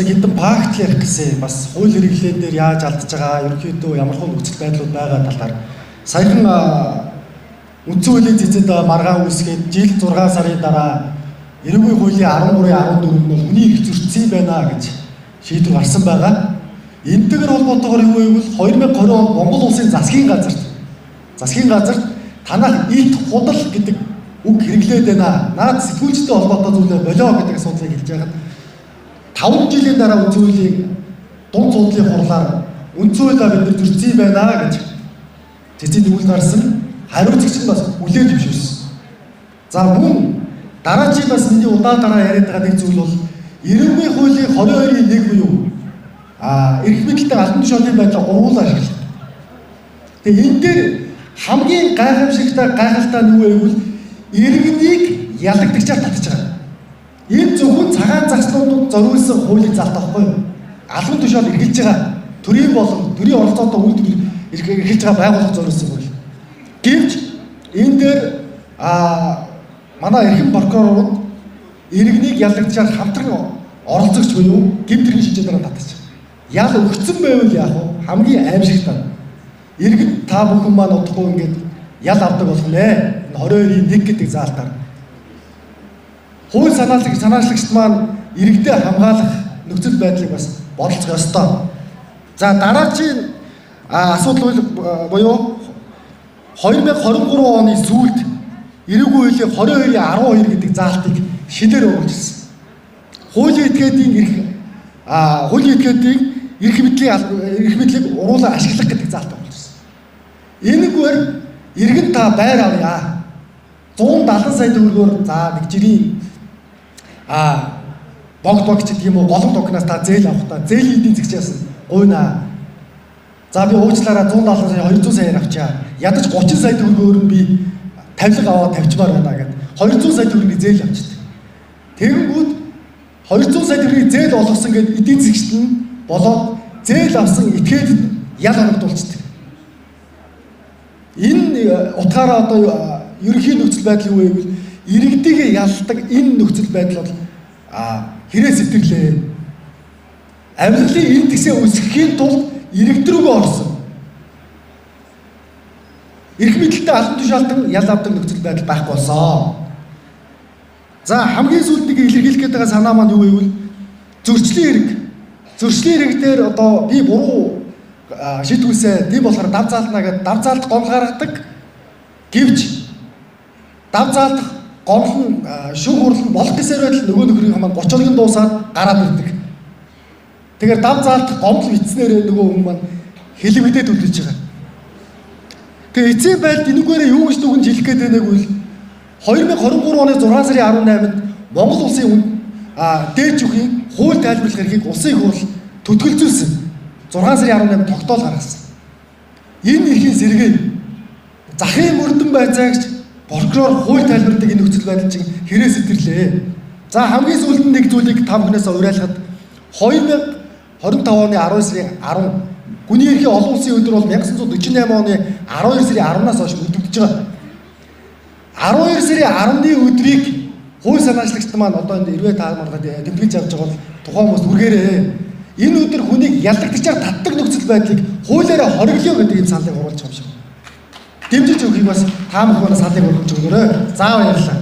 Хэдэн факт ярих гэсэн бас хууль хэрэглэн дээр яаж алдж байгаа, ерөнхийдөө ямар хөө нөхцөл байдлууд байгаа талаар саяхан үндсэн хуулийн зэзэд маргаан үүсгээд жил 6 сарын дараа эрүүгийн хуулийн 13-14 нь бол хүний эрх зөрчсөн байна гэж шийдвэр гарсан байгаа. Энэтэйгээр холбоотойгоор юу гэвэл 2020 он Монгол улсын засгийн газарт танах ит худал гэдэг үг хэрэглээд байна. Наад сэтгүүлчтэй холбоотой зүйлээ болоо гэдэг асуудлыг хэлж байгаад 5 жилийн дараа үндсэн хуулийн дунд судлалын хурлаар үндсэн хуулиа бид нар зөрчсөн байна гэж цэцэд үйл гарсан. Хариуцагч нь бас хүлээж зөвшөөрсөн. За мөн дараагийн бас миний удаа дараа яриад байгаа нэг зүйл бол эрүүгийн хуулийн 22-ийн 1 буюу эрх мэдэлтэй албан тушаалын байдлаа ургуулаар ашиглах. Тэгээ энэ дээр хамгийн гайхалтай нь юу вэ гэвэл иргэнийг ялагдагчаар татж байгаа. Энэ зөвхөн цагаан зарцлуудад зориулсан хуулийн залт байхгүй юу? Албан тушаал эргэлж байгаа төрийн болон төрийн оролцоотой үйлдвэр эргэлж байгаа байгууллага зориулсан хууль. Гэвч энэ дээр манай эрхэм прокурорууд иргэнийг ялагдчаар хамтран оролцогч буюу гэмт хэргийн шийдвэрээр татчих. Ял өгцөн байвал яах вэ? Хамгийн аимшигтай. Иргэд та бүхэн маань удахгүй ингээд ял авдаг болох нэ. 22-ийн 1 гэдэг заалтаар. Хууль санаачлагчд маань иргэдэд хамгаалах нөхцөл байдлыг бас бодолцох ёстой. За дараагийн асуудал буюу 2023 оны сүүлд эрүүгийн хуулийн 22-ийн 12 гэдэг заалтыг шинээр өөрчилсөн. Хуулийн этгээдийн эрх мэдлийг уруулан ашиглах гэдэг заалт болчихсон. Энэгээр иргэн та байр авъя. 170 сая төгрөгөөр за нэг жирийн богд гэдэг юм уу голом токноос та зээл авах та зээлийн эдийн засгчаас гуйна. За би уучлаарай 170 сая 200 саяар авчаа. Ядаж 30 сая төгрөгөөр нь би тавилга аваад тавьчмаар байна гэдэг. 200 сая төгрөгийн зээл авчихдээ. Тэгэнгүүт 200 сая төгрөгийн зээл олгосон гэдэг эдийн засгчт нь болоод зээл авсан этгээдэд ял оногдуулчихдаг. Энэ утгаараа одоо ерөнхий нөхцөл байдал юу вэ гэвэл иргэдийг ялдаг энэ нөхцөл байдал бол хэрэг сэтгэлээ. Авилгалын энэ тгсээ үсгэхийн тулд иргэд рүүгээ орсон. Эрх мэдэлтэй албан тушаалтан ял авдаг нөхцөл байдал байхгүй болсон. За хамгийн сүүлд нэг илэрхийлэх гээд байгаа санаа маань юу вэ гэвэл зөрчлийн хэрэг дээр одоо би буруу шийдвүүлсэ тийм болохоор дав заалтна гэдэг дав заалт гомл гаргадаг. Гэвч дав заалт гомл нь шүүх хурал нь болох гэсээр байтал нөгөө нөхрийн маань 30 хоногийн дуусаад гараад ирдэг. Тэгэхээр дав заалт гомл битснээр нөгөө хүн маань хэлбэгдээ төлөж байгаа. Тэгээ эцсийн байдалд энэгээрээ юу гэж дүгнж хэлэх гээд байгааг үл 2023 оны 6 сарын 18-нд Монгол улсын дээд жүхийн хууль тайлбарлах эрхийг улсын их хурл төтгөлзүүлсэн. 6 сарын 18-нд тогтоол гаргасан. Энэ эрхийн сэргээ захын мөрдөн байцаагч прокурор хууль тайлбарладаг энэ нөхцөл байдал чинь хэрэг сэтэрлээ. За хамгийн сүүлд нэг зүйлийг та бүхнээс уриалахад 2025 оны 12 сарын 10 гүний эрхийн олон улсын өдөр бол 1948 оны 12 сарын 10-наас хойш өдөгдөж байгаа. 12 сарын 10-ны өдрийг хууль санаачлагчд маань одоо энэ эрвээ таамаглаад тэмдэглэж авч байгаа бол тухайн хүмүүс үргээрээ энэ өдөр хүнийг ялагдчихаар татдаг нөхцөл байдлыг хуулиараа хориглоё гэдэг юм саналыг оруулж байгаа юм шиг. Дэмжиж өгөхийг бас таамаг манай саналыг өргөж өгөөрэй. Заавал ярьлаа.